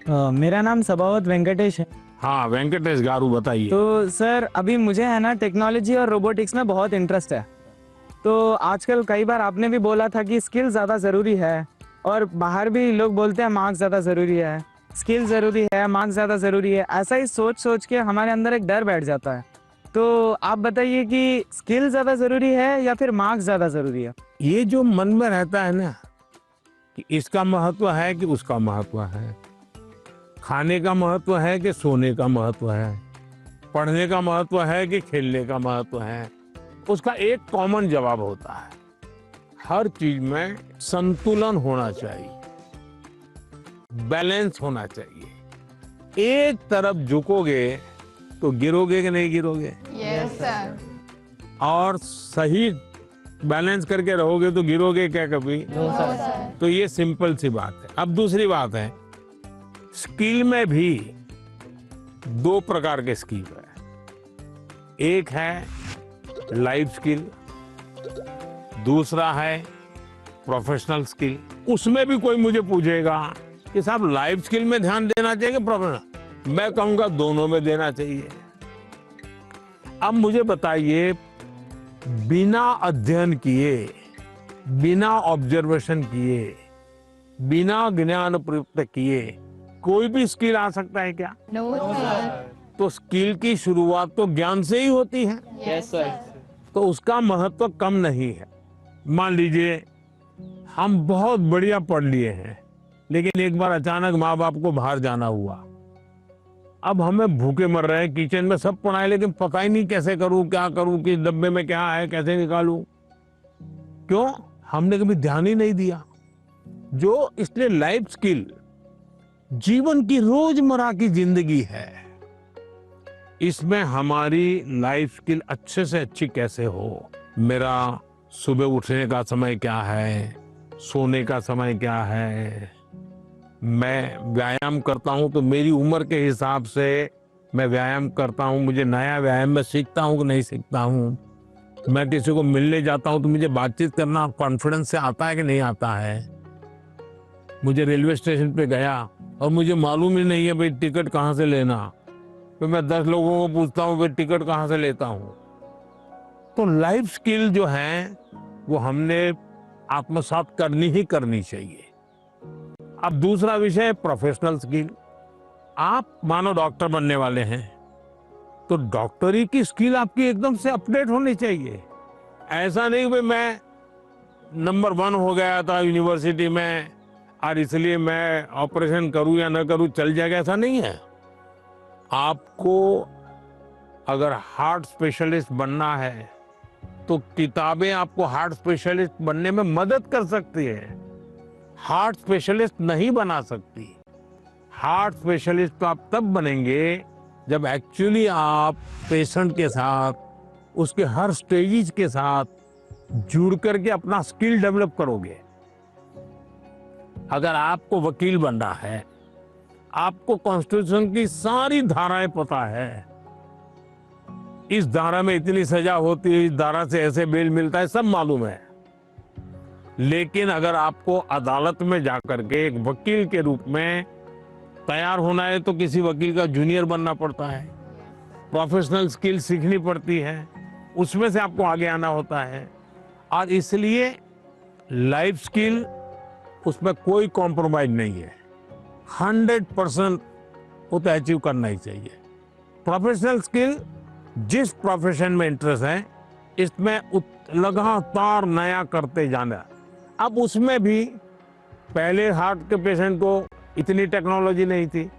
मेरा नाम सबावत वेंकटेश है। हाँ वेंकटेश गारू, बताइए। तो सर अभी मुझे है ना टेक्नोलॉजी और रोबोटिक्स में बहुत इंटरेस्ट है। तो आजकल कई बार आपने भी बोला था कि स्किल ज़्यादा ज़रूरी है, और बाहर भी लोग बोलते हैं मार्क्स ज़्यादा ज़रूरी है, स्किल ज़रूरी है, मार्क्स ज़्यादा ज़रूरी है। ऐसा ही सोच सोच के हमारे अंदर एक डर बैठ जाता है। तो आप बताइए कि स्किल ज़्यादा ज़रूरी है या फिर मार्क्स ज़्यादा ज़रूरी है? ये जो मन में रहता है ना कि इसका महत्व है कि उसका महत्व है, खाने का महत्व है कि सोने का महत्व है, पढ़ने का महत्व है कि खेलने का महत्व है, उसका एक कॉमन जवाब होता है, हर चीज में संतुलन होना चाहिए, बैलेंस होना चाहिए। एक तरफ झुकोगे तो गिरोगे कि नहीं गिरोगे? Yes sir. और सही बैलेंस करके रहोगे तो गिरोगे क्या कभी? No sir. तो ये सिंपल सी बात है। अब दूसरी बात है, स्किल में भी दो प्रकार के स्किल है। एक है लाइफ स्किल, दूसरा है प्रोफेशनल स्किल। उसमें भी कोई मुझे पूछेगा कि साहब लाइफ स्किल में ध्यान देना चाहिए कि प्रोफेशनल, मैं कहूंगा दोनों में देना चाहिए। अब मुझे बताइए, बिना अध्ययन किए, बिना ऑब्जर्वेशन किए, बिना ज्ञान प्राप्त किए कोई भी स्किल आ सकता है क्या? No sir. तो स्किल की शुरुआत तो ज्ञान से ही होती है। Yes sir. तो उसका महत्व कम नहीं है। मान लीजिए हम बहुत बढ़िया पढ़ लिए हैं, लेकिन एक बार अचानक माँ बाप को बाहर जाना हुआ। अब हमें भूखे मर रहे हैं, किचन में सब पड़ा है, लेकिन पता ही नहीं कैसे करूं, क्या करूं, किस डब्बे में क्या है, कैसे निकालूं। क्यों? हमने कभी ध्यान ही नहीं दिया। जो इसलिए लाइफ स्किल जीवन की रोजमर्रा की जिंदगी है, इसमें हमारी लाइफ स्किल अच्छे से अच्छी कैसे हो। मेरा सुबह उठने का समय क्या है, सोने का समय क्या है, मैं व्यायाम करता हूं तो मेरी उम्र के हिसाब से मैं व्यायाम करता हूं, मुझे नया व्यायाम में सीखता हूं कि नहीं सीखता हूं। मैं किसी को मिलने जाता हूं तो मुझे बातचीत करना कॉन्फिडेंस से आता है कि नहीं आता है। मुझे रेलवे स्टेशन पे गया और मुझे मालूम ही नहीं है भाई टिकट कहाँ से लेना, तो मैं 10 लोगों को पूछता हूँ भाई टिकट कहाँ से लेता हूँ। तो लाइफ स्किल जो है वो हमने आत्मसात करनी ही करनी चाहिए। अब दूसरा विषय है प्रोफेशनल स्किल। आप मानो डॉक्टर बनने वाले हैं, तो डॉक्टरी की स्किल आपकी एकदम से अपडेट होनी चाहिए। ऐसा नहीं कि मैं नंबर 1 हो गया था यूनिवर्सिटी में और इसलिए मैं ऑपरेशन करूं या ना करूं चल जाएगा, ऐसा नहीं है। आपको अगर हार्ट स्पेशलिस्ट बनना है तो किताबें आपको हार्ट स्पेशलिस्ट बनने में मदद कर सकती है, हार्ट स्पेशलिस्ट नहीं बना सकती। हार्ट स्पेशलिस्ट तो आप तब बनेंगे जब एक्चुअली आप पेशेंट के साथ, उसके हर स्टेजेस के साथ जुड़ करके अपना स्किल डेवलप करोगे। अगर आपको वकील बनना है, आपको कॉन्स्टिट्यूशन की सारी धाराएं पता है, इस धारा में इतनी सजा होती है, इस धारा से ऐसे बेल मिलता है, सब मालूम है। लेकिन अगर आपको अदालत में जाकर के एक वकील के रूप में तैयार होना है तो किसी वकील का जूनियर बनना पड़ता है, प्रोफेशनल स्किल सीखनी पड़ती है, उसमें से आपको आगे आना होता है। और इसलिए लाइफ स्किल, उसमें कोई कॉम्प्रोमाइज नहीं है, 100% वो तो अचीव करना ही चाहिए। प्रोफेशनल स्किल, जिस प्रोफेशन में इंटरेस्ट है, इसमें लगातार नया करते जाना। अब उसमें भी पहले हार्ट के पेशेंट को इतनी टेक्नोलॉजी नहीं थी,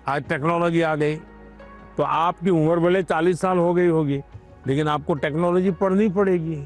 आज टेक्नोलॉजी आ गई। तो आपकी उम्र भले 40 साल हो गई होगी, लेकिन आपको टेक्नोलॉजी पढ़नी पड़ेगी।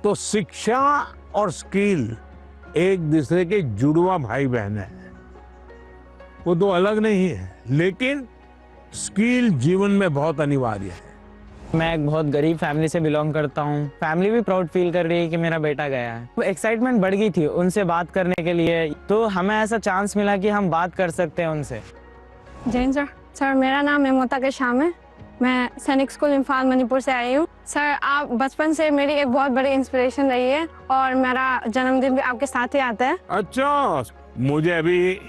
तो शिक्षा और स्किल एक दूसरे के जुड़वा भाई बहन है, वो दो अलग नहीं है, लेकिन स्किल जीवन में बहुत अनिवार्य है। मैं एक बहुत गरीब फैमिली से बिलोंग करता हूँ। फैमिली भी प्राउड फील कर रही है कि मेरा बेटा गया है। वो एक्साइटमेंट बढ़ गई थी उनसे बात करने के लिए, तो हमें ऐसा चांस मिला कि हम बात कर सकते हैं उनसे। जैन सर। सर मेरा नाम हेमोता के शाम है, मैं सैनिक स्कूल इम्फाल मणिपुर से आई हूँ। सर आप बचपन से मेरी एक बहुत बड़ी इंस्पिरेशन रही है और मेरा जन्मदिन भी आपके साथ ही आता है। अच्छा, मुझे अभी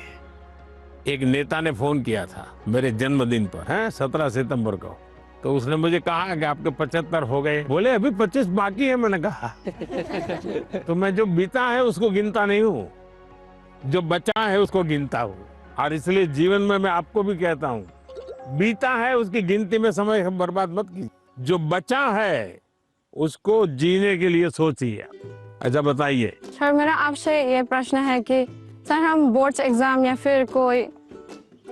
एक नेता ने फोन किया था मेरे जन्मदिन पर, है 17 सितंबर को। तो उसने मुझे कहा कि आपके 75 हो गए। बोले अभी 25 बाकी है। मैंने कहा तो मैं जो बीता है उसको गिनता नहीं हूँ, जो बचा है उसको गिनता हूँ। और इसलिए जीवन में मैं आपको भी कहता हूँ, बीता है उसकी गिनती में समय बर्बाद मत कीजिए, जो बचा है उसको जीने के लिए सोचिए। अच्छा बताइए। सर मेरा आपसे ये प्रश्न है कि सर हम बोर्ड्स एग्जाम या फिर कोई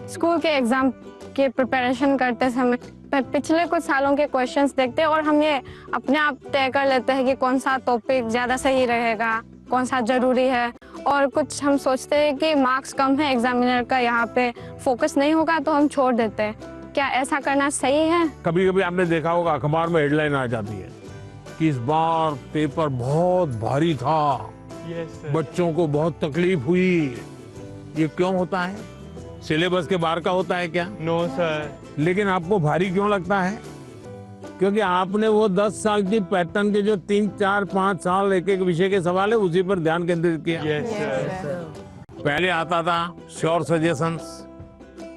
स्कूल के एग्जाम के प्रिपरेशन करते समय पिछले कुछ सालों के क्वेश्चंस देखते हैं और हम ये अपने आप तय कर लेते हैं कि कौन सा टॉपिक ज्यादा सही रहेगा, कौन सा जरूरी है, और कुछ हम सोचते हैं कि मार्क्स कम है एग्जामिनर का, यहाँ पे फोकस नहीं होगा तो हम छोड़ देते हैं। क्या ऐसा करना सही है? कभी कभी आपने देखा होगा अखबार में हेडलाइन आ जाती है कि इस बार पेपर बहुत भारी था, बच्चों को बहुत तकलीफ हुई। ये क्यों होता है? सिलेबस के बाहर का होता है क्या? No sir. लेकिन आपको भारी क्यों लगता है? क्योंकि आपने वो 10 साल की पैटर्न के जो 3, 4, 5 साल एक एक विषय के सवाल है उसी पर ध्यान केंद्रित किया। पहले आता था श्योर सजेशंस,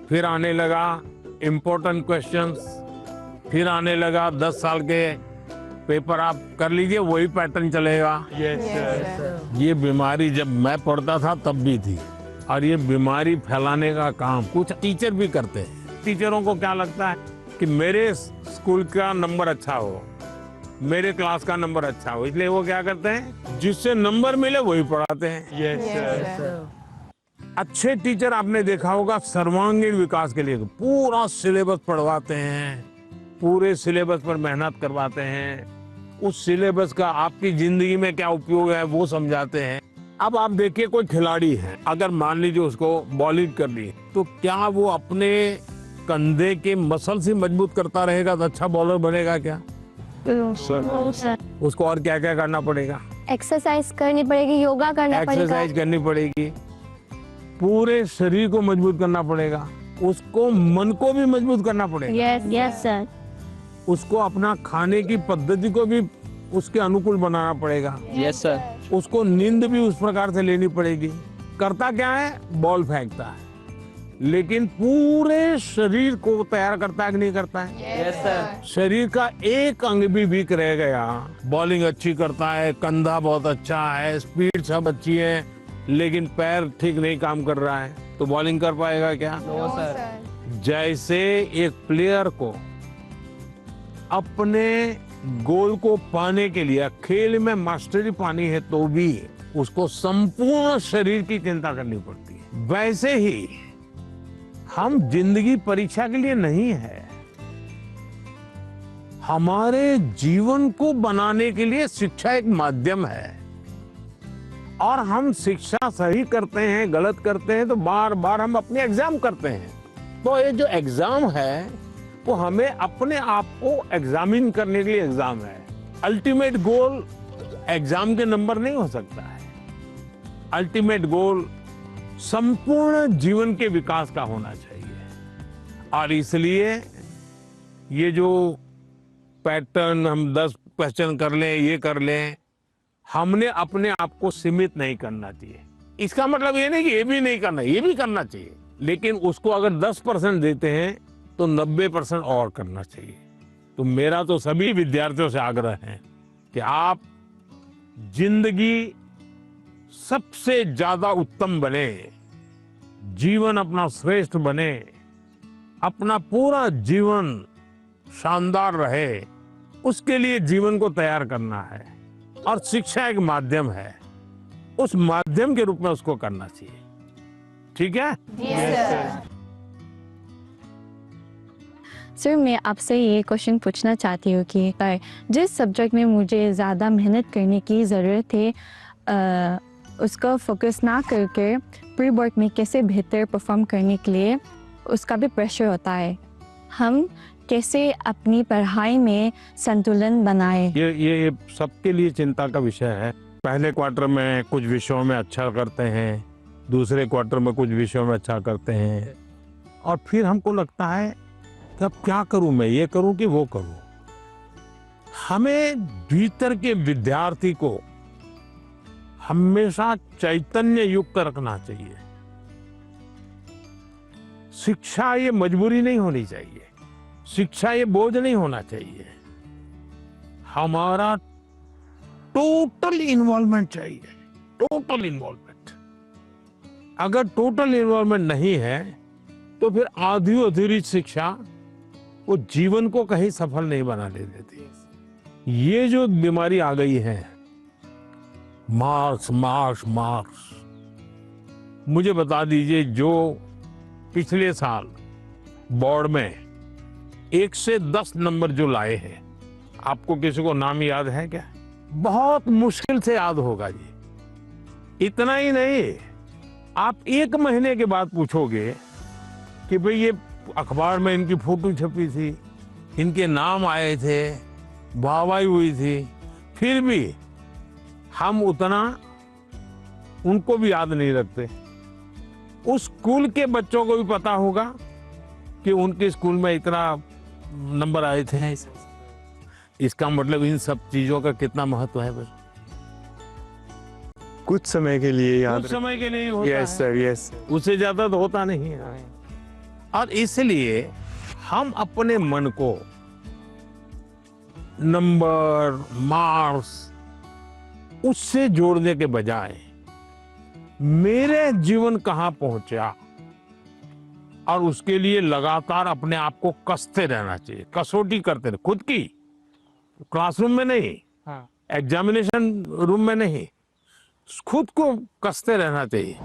फिर आने लगा इम्पोर्टेंट क्वेश्चंस, फिर आने लगा 10 साल के पेपर आप कर लीजिए वही पैटर्न चलेगा। ये बीमारी जब मैं पढ़ता था तब भी थी, और ये बीमारी फैलाने का काम कुछ टीचर भी करते हैं। टीचरों को क्या लगता है कि मेरे स्कूल का नंबर अच्छा हो, मेरे क्लास का नंबर अच्छा हो, इसलिए वो क्या करते हैं जिससे नंबर मिले वही पढ़ाते हैं। अच्छे टीचर आपने देखा होगा सर्वांगीण विकास के लिए पूरा सिलेबस पढ़वाते हैं, पूरे सिलेबस पर मेहनत करवाते हैं, उस सिलेबस का आपकी जिंदगी में क्या उपयोग है वो समझाते हैं। अब आप देखिए कोई खिलाड़ी है, अगर मान लीजिए उसको बॉलिंग कर ली तो क्या वो अपने कंधे के मसल से मजबूत करता रहेगा तो अच्छा बॉलर बनेगा क्या? सर उसको और क्या क्या करना पड़ेगा? एक्सरसाइज करनी पड़ेगी, योगा करना पड़ेगा, एक्सरसाइज करनी पड़ेगी, पूरे शरीर को मजबूत करना पड़ेगा, उसको मन को भी मजबूत करना पड़ेगा। Yes sir. उसको अपना खाने की पद्धति को भी उसके अनुकूल बनाना पड़ेगा। Yes sir. उसको नींद भी उस प्रकार से लेनी पड़ेगी। करता क्या है? बॉल फेंकता है, लेकिन पूरे शरीर को तैयार करता है कि नहीं करता है? Yes sir. शरीर का एक अंग भी वीक रह गया, बॉलिंग अच्छी करता है, कंधा बहुत अच्छा है, स्पीड सब अच्छी है, लेकिन पैर ठीक नहीं काम कर रहा है तो बॉलिंग कर पाएगा क्या? No sir. जैसे एक प्लेयर को अपने गोल को पाने के लिए खेल में मास्टरी पानी है तो भी उसको संपूर्ण शरीर की चिंता करनी पड़ती है। वैसे ही हम जिंदगी परीक्षा के लिए नहीं है, हमारे जीवन को बनाने के लिए शिक्षा एक माध्यम है। और हम शिक्षा सही करते हैं, गलत करते हैं तो बार बार हम अपने एग्जाम करते हैं। तो ये जो एग्जाम है वो हमें अपने आप को एग्जामिन करने के लिए एग्जाम है। अल्टीमेट गोल एग्जाम के नंबर नहीं हो सकता है। अल्टीमेट गोल संपूर्ण जीवन के विकास का होना चाहिए। और इसलिए ये जो पैटर्न हम 10 क्वेश्चन कर लें, ये कर लें, हमने अपने आप को सीमित नहीं करना चाहिए। इसका मतलब ये नहीं कि ये भी नहीं करना, ये भी करना चाहिए, लेकिन उसको अगर 10% देते हैं तो 90% और करना चाहिए। तो मेरा तो सभी विद्यार्थियों से आग्रह है कि आप जिंदगी सबसे ज्यादा उत्तम बने, जीवन अपना श्रेष्ठ बने, अपना पूरा जीवन शानदार रहे, उसके लिए जीवन को तैयार करना है। और शिक्षा एक माध्यम है, उस माध्यम के रूप में उसको करना चाहिए। ठीक है? सर मैं आपसे ये क्वेश्चन पूछना चाहती हूँ कि जिस सब्जेक्ट में मुझे ज़्यादा मेहनत करने की ज़रूरत है उसका फोकस ना करके प्री बोर्ड में कैसे बेहतर परफॉर्म करने के लिए उसका भी प्रेशर होता है, हम कैसे अपनी पढ़ाई में संतुलन बनाए? ये सबके लिए चिंता का विषय है। पहले क्वार्टर में कुछ विषयों में अच्छा करते हैं, दूसरे क्वार्टर में कुछ विषयों में अच्छा करते हैं, और फिर हमको लगता है कि अब क्या करूं, मैं ये करूं कि वो करूं। हमें भीतर के विद्यार्थी को हमेशा चैतन्य युक्त रखना चाहिए। शिक्षा ये मजबूरी नहीं होनी चाहिए, शिक्षा ये बोझ नहीं होना चाहिए, हमारा टोटल इन्वॉल्वमेंट चाहिए, टोटल इन्वॉल्वमेंट। अगर टोटल इन्वॉल्वमेंट नहीं है तो फिर आधी अधूरी शिक्षा वो जीवन को कहीं सफल नहीं बनाने देती। ये जो बीमारी आ गई है, मार्क्स मार्क्स मार्क्स, मुझे बता दीजिए, जो पिछले साल बोर्ड में 1 से 10 नंबर जो लाए हैं, आपको किसी को नाम याद है क्या? बहुत मुश्किल से याद होगा जी। इतना ही नहीं, आप 1 महीने के बाद पूछोगे कि भाई ये अखबार में इनकी फोटो छपी थी, इनके नाम आए थे, वाहवाही हुई थी, फिर भी हम उतना उनको भी याद नहीं रखते। उस स्कूल के बच्चों को भी पता होगा कि उनके स्कूल में इतना नंबर आए थे। इसका मतलब इन सब चीजों का कितना महत्व है। कुछ समय के लिए याद कुछ समय के लिए होता यस है, सर, यस। उससे ज्यादा तो होता नहीं है। और इसलिए हम अपने मन को नंबर मार्क्स उससे जोड़ने के बजाय मेरे जीवन कहां पहुंचा, और उसके लिए लगातार अपने आप को कसते रहना चाहिए, कसौटी करते रहे, खुद की, क्लासरूम में नहीं, हाँ। एग्जामिनेशन रूम में नहीं, खुद को कसते रहना चाहिए।